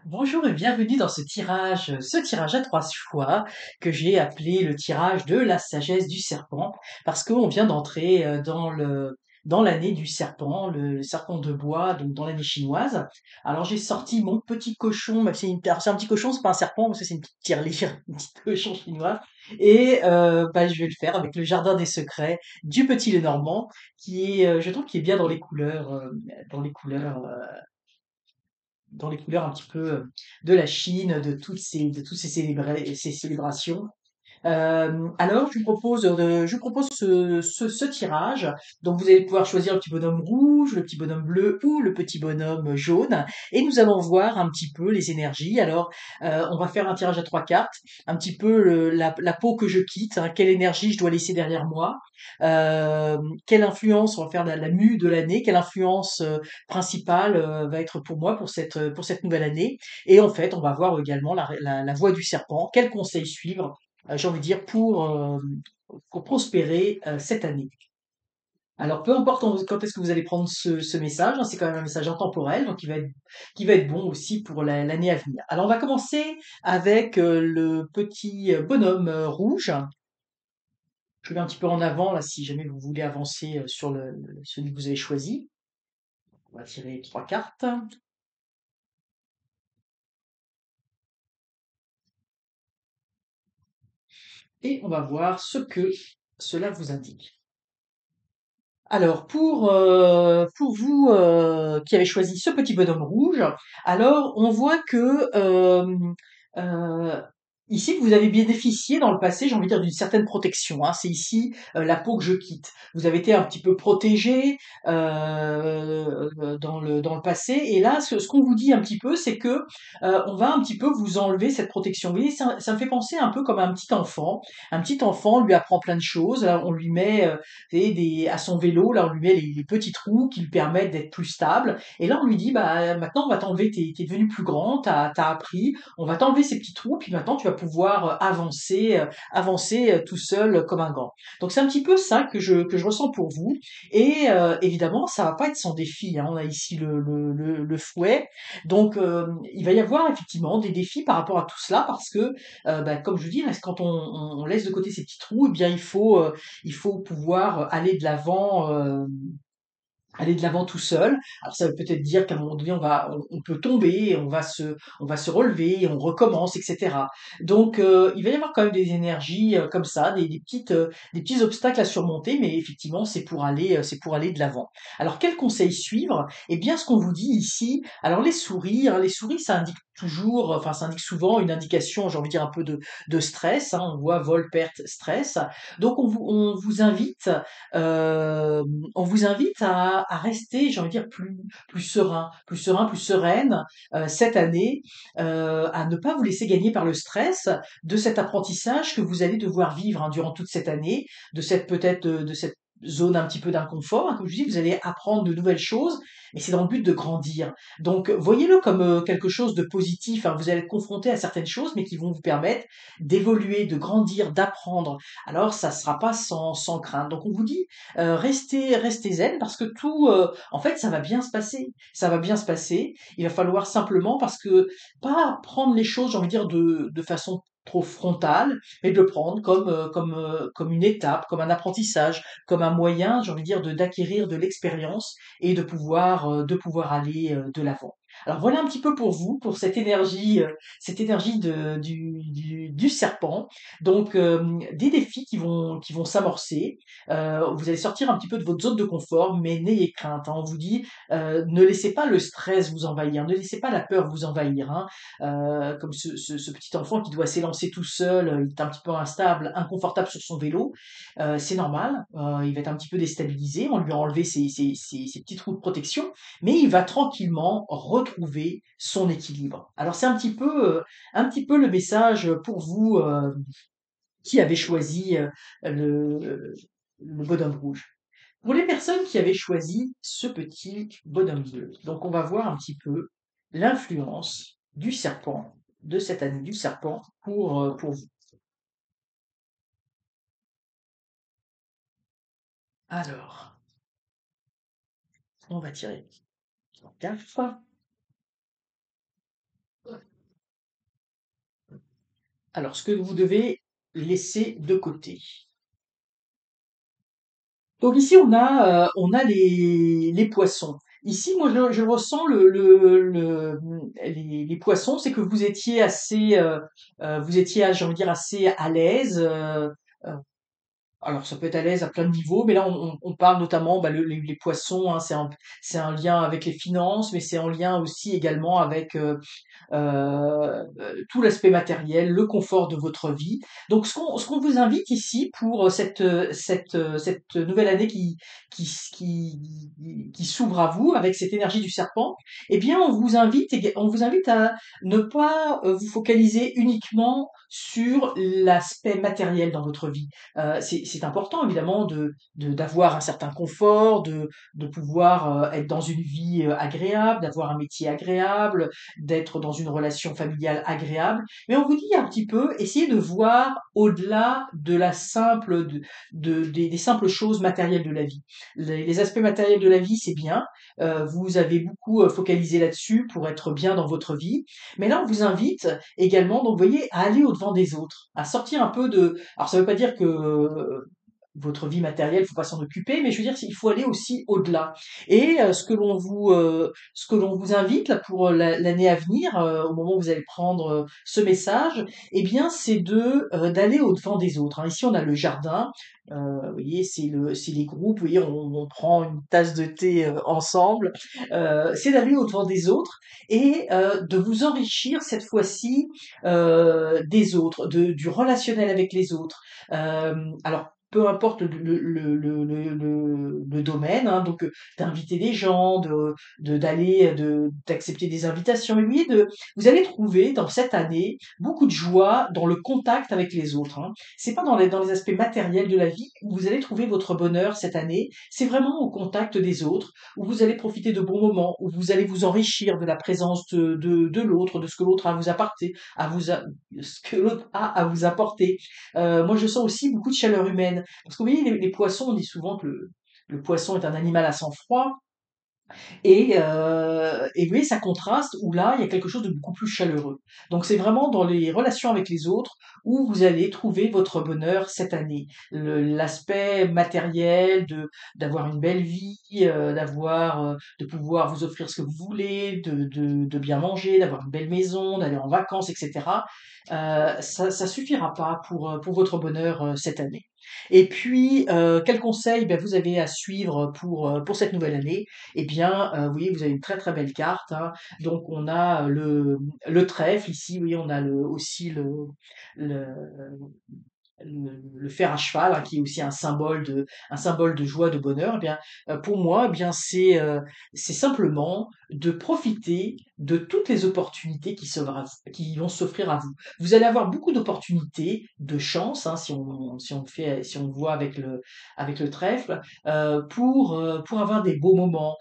Bonjour et bienvenue dans ce tirage à trois choix que j'ai appelé le tirage de la sagesse du serpent, parce qu'on vient d'entrer dans l'année du serpent, le serpent de bois, donc dans l'année chinoise. Alors j'ai sorti mon petit cochon, même si c'est un petit cochon, c'est pas un serpent, parce que c'est une petite tirelire, une petite cochon chinois, et je vais le faire avec le jardin des secrets du petit Lenormand, qui est, je trouve, qui est bien dans les couleurs dans les couleurs un petit peu de la Chine, de toutes ces célébrations. Alors, je vous propose ce tirage. Donc, vous allez pouvoir choisir le petit bonhomme rouge, le petit bonhomme bleu ou le petit bonhomme jaune. Et nous allons voir un petit peu les énergies. Alors, on va faire un tirage à trois cartes. Un petit peu la peau que je quitte, hein, quelle énergie je dois laisser derrière moi. Quelle influence, on va faire la mue de l'année, quelle influence principale va être pour moi pour cette nouvelle année. Et en fait, on va voir également la voie du serpent. Quel conseil suivre j'ai envie de dire, pour prospérer cette année. Alors, peu importe quand est-ce que vous allez prendre ce message, hein, c'est quand même un message intemporel, donc qui va être bon aussi pour l'année à venir. Alors, on va commencer avec le petit bonhomme rouge. Je le mets un petit peu en avant, là, si jamais vous voulez avancer sur celui que vous avez choisi. On va tirer trois cartes et on va voir ce que cela vous indique. Alors pour vous, qui avez choisi ce petit bonhomme rouge, alors on voit que, heu, ici vous avez bénéficié dans le passé, j'ai envie de dire d'une certaine protection, hein. C'est ici, la peau que je quitte. Vous avez été un petit peu protégé, dans le passé et là ce qu'on vous dit un petit peu, c'est que, on va un petit peu vous enlever cette protection. Vous voyez, ça me fait penser un peu comme un petit enfant. Un petit enfant, on lui apprend plein de choses, là on lui met, et à son vélo, là, on lui met les petits trous qui lui permettent d'être plus stable. Et là, on lui dit, bah, maintenant, on va t'enlever, t'es devenu plus grand, t'as appris, on va t'enlever ces petits trous, puis maintenant, tu vas pouvoir avancer tout seul comme un grand. Donc, c'est un petit peu ça que je ressens pour vous. Et évidemment, ça va pas être sans défi, hein. On a ici le fouet. Donc, il va y avoir effectivement des défis par rapport à tout cela, parce que, comme je dis, là, quand on laisse de côté ces petits trous, eh bien, il faut pouvoir aller de l'avant tout seul. Alors ça veut peut-être dire qu'à un moment donné, on peut tomber, on va se relever, on recommence, etc. Donc il va y avoir quand même des énergies comme ça, des petits obstacles à surmonter, mais effectivement c'est pour aller de l'avant. Alors quel conseil suivre? Eh bien ce qu'on vous dit ici, alors les souris, hein, les souris ça indique toujours, enfin ça indique souvent une indication, j'ai envie de dire un peu de stress, hein, on voit vol, perte, stress. Donc euh, on vous invite à rester, j'ai envie de dire, plus sereine cette année, à ne pas vous laisser gagner par le stress de cet apprentissage que vous allez devoir vivre hein, durant toute cette année, de cette zone un petit peu d'inconfort. Hein, comme je dis, vous allez apprendre de nouvelles choses, mais c'est dans le but de grandir. Donc, voyez-le comme quelque chose de positif. Hein. Vous allez être confronté à certaines choses, mais qui vont vous permettre d'évoluer, de grandir, d'apprendre. Alors, ça sera pas sans crainte. Donc, on vous dit, restez zen parce que en fait, ça va bien se passer. Ça va bien se passer. Il va falloir simplement, parce que pas prendre les choses, j'ai envie de dire, de façon trop frontale, mais de le prendre comme une étape, comme un apprentissage, comme un moyen, j'ai envie de dire, d'acquérir de l'expérience et de pouvoir aller de l'avant. Alors voilà un petit peu pour vous, pour cette énergie du serpent. Donc des défis qui vont s'amorcer. Vous allez sortir un petit peu de votre zone de confort, mais n'ayez crainte. Hein. On vous dit, ne laissez pas le stress vous envahir, ne laissez pas la peur vous envahir. Hein. Comme ce petit enfant qui doit s'élancer tout seul, il est un petit peu instable, inconfortable sur son vélo. C'est normal, il va être un petit peu déstabilisé. On lui a enlevé ses petits trous de protection, mais il va tranquillement retrouver son équilibre. Alors c'est un petit peu le message pour vous qui avez choisi le bonhomme rouge. Pour les personnes qui avaient choisi ce petit bonhomme bleu, donc on va voir un petit peu l'influence du serpent, de cette année du serpent pour vous. Alors, on va tirer 4. Alors, ce que vous devez laisser de côté. Donc ici, on a les poissons. Ici, moi, je ressens les poissons, c'est que vous étiez assez, vous étiez, j'ai envie de dire, assez à l'aise. Alors, ça peut être à l'aise à plein de niveaux, mais là, on parle notamment, bah, les poissons, hein, c'est un lien avec les finances, mais c'est en lien aussi également avec tout l'aspect matériel, le confort de votre vie. Donc ce qu'on vous invite ici pour cette nouvelle année qui s'ouvre à vous avec cette énergie du serpent, eh bien on vous invite à ne pas vous focaliser uniquement sur l'aspect matériel dans votre vie. C'est important évidemment d'avoir un certain confort, de pouvoir être dans une vie agréable, d'avoir un métier agréable, d'être dans une relation familiale agréable. Mais on vous dit un petit peu, essayez de voir au-delà de la simple, des simples choses matérielles de la vie. Les aspects matériels de la vie, c'est bien. Vous avez beaucoup focalisé là-dessus pour être bien dans votre vie. Mais là, on vous invite également, donc, vous voyez, à aller au-devant des autres, à sortir un peu de. Alors, ça ne veut pas dire que votre vie matérielle, il faut pas s'en occuper, mais je veux dire, il faut aller aussi au-delà. Et ce que l'on vous invite là pour l'année à venir, au moment où vous allez prendre ce message, eh bien, c'est d'aller au-devant des autres, hein. Ici, on a le jardin. Vous voyez, c'est les groupes. Vous voyez, on prend une tasse de thé ensemble. C'est d'aller au-devant des autres et de vous enrichir cette fois-ci des autres, du relationnel avec les autres. Alors, peu importe le domaine, hein, donc d'inviter des gens, d'accepter des invitations. Et oui, vous allez trouver dans cette année beaucoup de joie dans le contact avec les autres, hein. C'est pas dans les aspects matériels de la vie où vous allez trouver votre bonheur cette année. C'est vraiment au contact des autres, où vous allez profiter de bons moments, où vous allez vous enrichir de la présence de l'autre, de ce que l'autre a à vous apporter, ce que l'autre a à vous apporter. Moi, je sens aussi beaucoup de chaleur humaine. Parce que vous voyez, les poissons, on dit souvent que le poisson est un animal à sang froid. Et oui, ça contraste où là, il y a quelque chose de beaucoup plus chaleureux. Donc c'est vraiment dans les relations avec les autres où vous allez trouver votre bonheur cette année. L'aspect matériel d'avoir une belle vie, de pouvoir vous offrir ce que vous voulez, de bien manger, d'avoir une belle maison, d'aller en vacances, etc. Ça suffira pas pour votre bonheur cette année. Et puis, quel conseil ben, vous avez à suivre pour cette nouvelle année? Eh bien, vous voyez, vous avez une très très belle carte, hein. Donc on a le trèfle ici, oui, on a aussi le, le fer à cheval, hein, qui est aussi un symbole de joie, de bonheur. Eh bien, pour moi, eh bien, c'est simplement de profiter de toutes les opportunités qui vont s'offrir à vous. Vous allez avoir beaucoup d'opportunités, de chance, hein, si on voit avec le trèfle, pour avoir des moments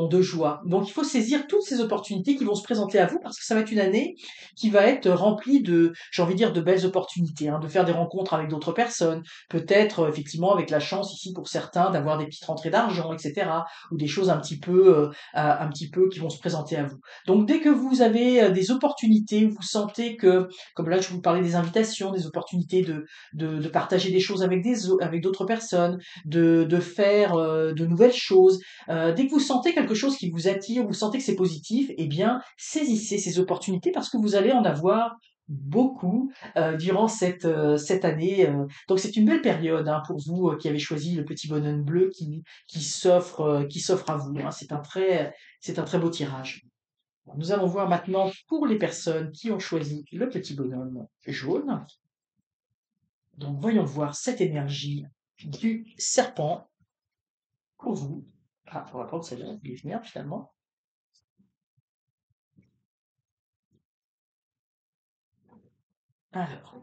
de joie. Donc, il faut saisir toutes ces opportunités qui vont se présenter à vous parce que ça va être une année qui va être remplie j'ai envie de dire, de belles opportunités, hein, de faire des rencontres avec d'autres personnes, peut-être effectivement avec la chance ici pour certains d'avoir des petites rentrées d'argent, etc., ou des choses un petit peu qui vont se présenter à vous. Donc dès que vous avez des opportunités, vous sentez que, comme là je vous parlais des invitations, des opportunités de partager des choses avec d'autres personnes, de faire de nouvelles choses, dès que vous sentez quelque chose qui vous attire, vous sentez que c'est positif, eh bien saisissez ces opportunités parce que vous allez en avoir beaucoup durant cette année. Donc c'est une belle période, hein, pour vous qui avez choisi le petit bonhomme bleu qui s'offre à vous, hein. C'est un très beau tirage. Nous allons voir maintenant pour les personnes qui ont choisi le petit bonhomme jaune. Donc voyons voir cette énergie du serpent pour vous. Ah, on va prendre celle-là, je vais venir finalement. Alors,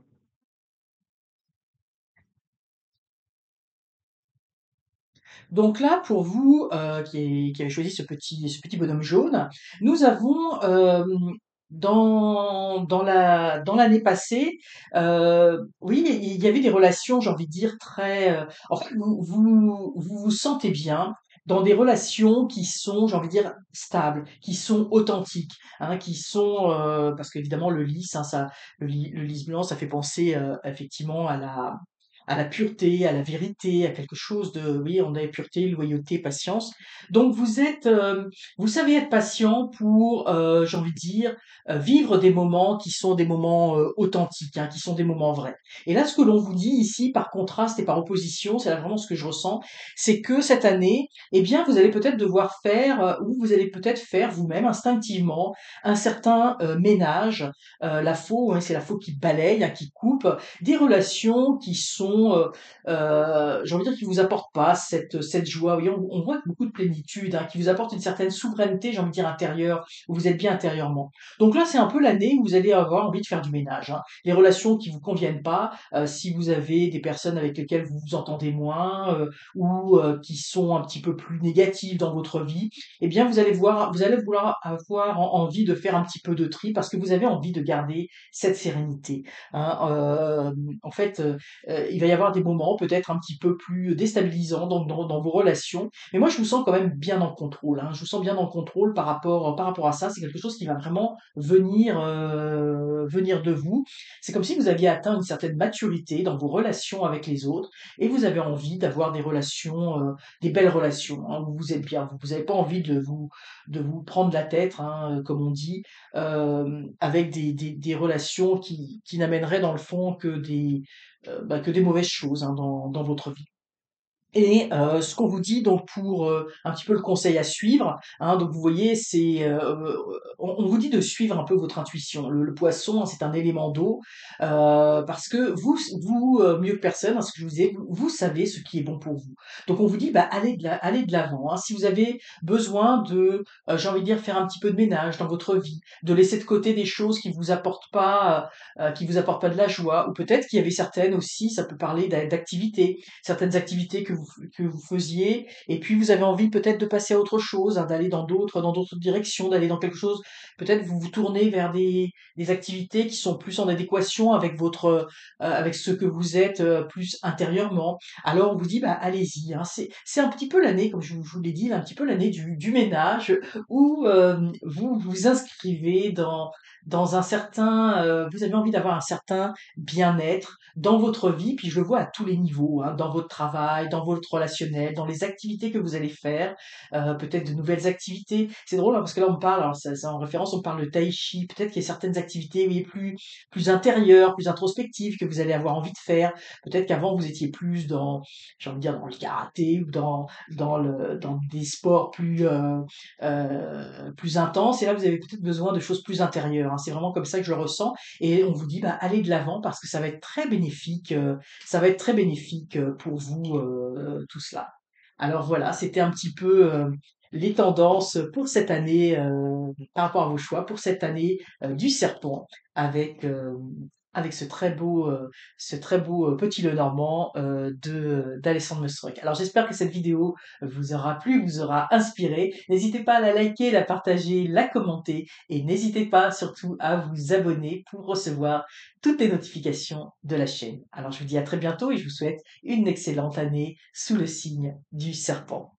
donc là, pour vous, qui avez choisi ce petit bonhomme jaune, nous avons, dans l'année passée, oui, il y avait des relations, j'ai envie de dire, très, en fait, vous vous sentez bien dans des relations qui sont, j'ai envie de dire, stables, qui sont authentiques, hein, qui sont, parce qu'évidemment le lys, hein, le lys blanc, ça fait penser effectivement à la pureté, à la vérité, à quelque chose de, oui, on a pureté, loyauté, patience. Donc vous savez être patient pour, j'ai envie de dire, vivre des moments qui sont des moments authentiques, hein, qui sont des moments vrais. Et là, ce que l'on vous dit ici, par contraste et par opposition, c'est là vraiment ce que je ressens, c'est que cette année, eh bien, vous allez peut-être devoir faire, ou vous allez peut-être faire vous-même instinctivement un certain ménage. La faux, hein, c'est la faux qui balaye, hein, qui coupe, des relations qui sont, j'ai envie de dire, qui vous apportent pas cette joie. Oui, on voit beaucoup de plénitude, hein, qui vous apporte une certaine souveraineté, j'ai envie de dire intérieure, où vous êtes bien intérieurement. Donc là, c'est un peu l'année où vous allez avoir envie de faire du ménage, hein. Les relations qui vous conviennent pas, si vous avez des personnes avec lesquelles vous vous entendez moins, ou qui sont un petit peu plus négatives dans votre vie, eh bien vous allez vouloir avoir envie de faire un petit peu de tri parce que vous avez envie de garder cette sérénité, hein. En fait, il va y avoir des moments peut-être un petit peu plus déstabilisants dans vos relations, mais moi je vous sens quand même bien en contrôle, hein. Je vous sens bien en contrôle par rapport à ça. C'est quelque chose qui va vraiment venir de vous. C'est comme si vous aviez atteint une certaine maturité dans vos relations avec les autres et vous avez envie d'avoir des relations, des belles relations, hein, où vous êtes bien. Vous n'avez pas envie de vous prendre la tête, hein, comme on dit, avec des relations qui n'amèneraient dans le fond que des mauvaises choses, hein, dans votre vie. Et ce qu'on vous dit donc pour, un petit peu le conseil à suivre, hein, donc vous voyez, on vous dit de suivre un peu votre intuition. Le poisson, hein, c'est un élément d'eau, parce que mieux que personne, hein, ce que je vous disais, vous savez ce qui est bon pour vous. Donc on vous dit, bah, allez de l'avant, hein. Si vous avez besoin de, j'ai envie de dire, faire un petit peu de ménage dans votre vie, de laisser de côté des choses qui vous apportent pas de la joie, ou peut-être qu'il y avait certaines aussi, ça peut parler d'activités, certaines activités que vous faisiez, et puis vous avez envie peut-être de passer à autre chose, hein, d'aller dans d'autres directions, d'aller dans quelque chose, peut-être vous vous tournez vers des activités qui sont plus en adéquation avec avec ce que vous êtes plus intérieurement. Alors on vous dit, bah allez-y, hein, c'est un petit peu l'année, comme je vous l'ai dit, un petit peu l'année du ménage, où vous vous inscrivez dans un certain, vous avez envie d'avoir un certain bien-être dans votre vie, puis je le vois à tous les niveaux, hein, dans votre travail, dans votre relationnel, dans les activités que vous allez faire, peut-être de nouvelles activités. C'est drôle, hein, parce que là on parle, alors ça, en référence, on parle de tai chi, peut-être qu'il y a certaines activités, oui, plus intérieures, plus introspectives que vous allez avoir envie de faire. Peut-être qu'avant vous étiez plus dans, j'ai envie de dire, dans le karaté ou dans des sports plus intenses, et là vous avez peut-être besoin de choses plus intérieures, hein. C'est vraiment comme ça que je le ressens, et on vous dit, bah, allez de l'avant parce que ça va être très bénéfique pour vous, tout cela. Alors voilà, c'était un petit peu les tendances pour cette année, par rapport à vos choix, pour cette année du serpent, avec, avec ce très beau petit Lenormand d'Alessandre Mestruck. Alors j'espère que cette vidéo vous aura plu, vous aura inspiré. N'hésitez pas à la liker, la partager, la commenter, et n'hésitez pas surtout à vous abonner pour recevoir toutes les notifications de la chaîne. Alors je vous dis à très bientôt et je vous souhaite une excellente année sous le signe du serpent.